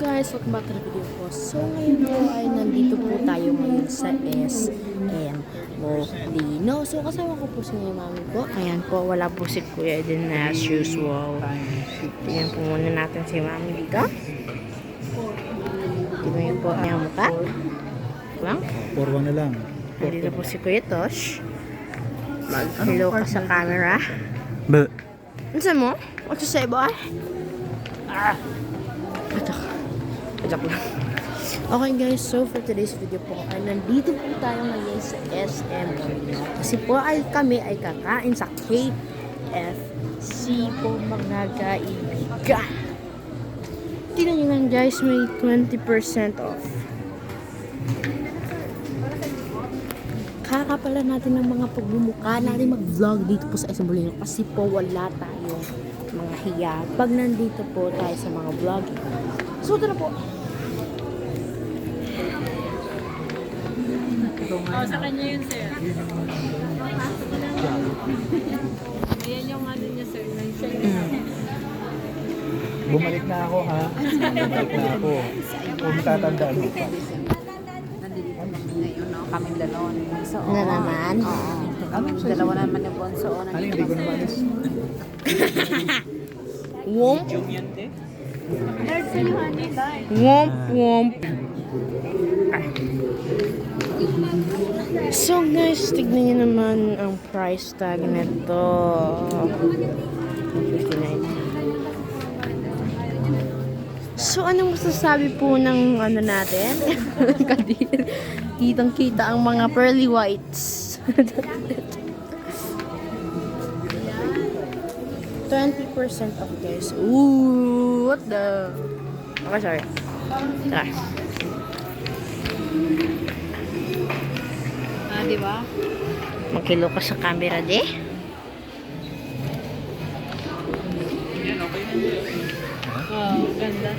guys, welcome back to the video ko. So ngayon po ay nandito po tayo ngayon sa SM Molino. So kasama ko po si mami po. Ayan po, wala po si Kuya din as usual. Tingnan po muna natin si mami dito. Tingnan po ang mukha. Lang? Porwa na lang. Nandito po si Kuya Tosh. Mag-hello ka sa camera. Ba? Ano mo? What you say, boy? Joke lang. Okay guys, so for today's video po ay nandito po tayo ngayon sa SM Molino. Kasi po ay kami ay kakain sa KFC po mga kaibigan. Tingnan nyo lang guys, may 20% off. Kakapala natin ng mga pagbumuka natin mag-vlog dito po sa SM Molino kasi po wala tayong mga hiya pag nandito po tayo sa mga vlog. So ito na po. Sa kanya yun, sir. Ayan yung ano niya, sir. Bumalik na ako ha. Bumalik na ako. Kung tatandaan mo pa. Nandito ngayon, no? Kaming dalawa ni Bunso. Na naman? Oo. Kaming dalawa naman ni Bunso. Ano hindi ko naman is? Womp. Nerd sa iyo, honey, bye. Womp, womp. So guys, tignan nyo naman ang price tag nito. 59. So anong masasabi po ng ano natin? Kadir. Kitang-kita ang mga pearly whites. 20% off guys. Ooh, what the? Okay, sorry. Tara. Di ba? Magkilo ka sa camera, de. Wow, ganda.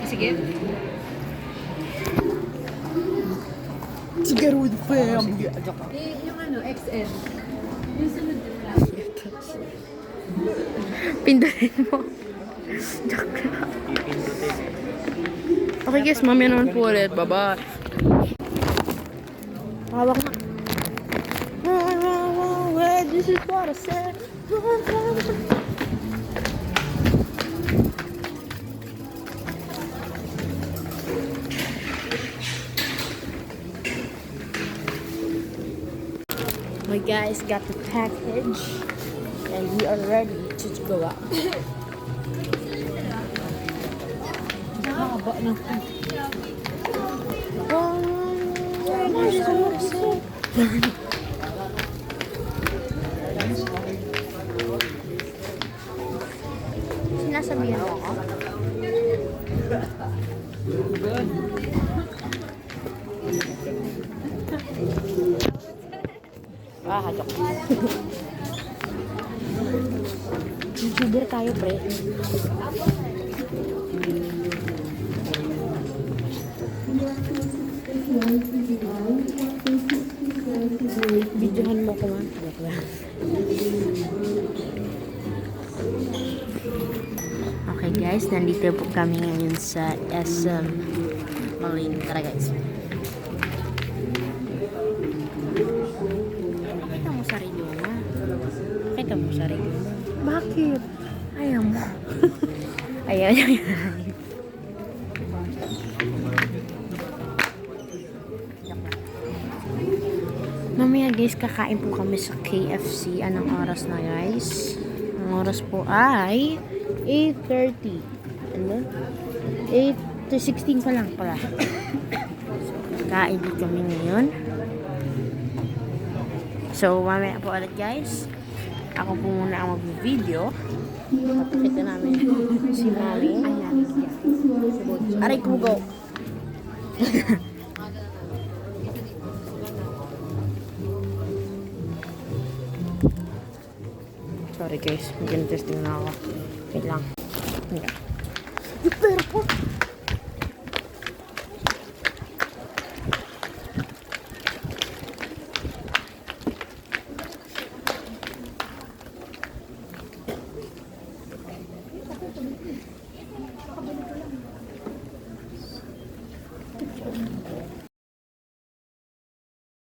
Sige. Sigarilyo pa yan. Yung ano, XL. Yung sunod din lang. Pindutin mo. Joke lang. Okay guys, mamaya naman po ulit. Bye-bye. Hawak na. This is what I said. We guys got the package and we are ready to go out. Haba ng Sinasabihan mo ako? Hajok. YouTuber tayo, pre. Videohan mo ko man. Okay guys, nandito po kami ngayon sa SM Molino. Tara guys. Pakita mo sarili mo. Pakita mo sarili mo. Bakit? Ayaw mo. Ayaw niya. Mamaya guys, kakain po kami sa KFC. Anong oras na guys? Ang oras po ay 8:30. Ano? 8:16 pa lang pala. Kakain po kami ngayon. So, mamaya po ulit guys. Ako po muna ang mag-video. Papakita namin si Mami. Ayan. Aray ko, go! Sorry guys, mag-testing na ako. Wait lang. Okay.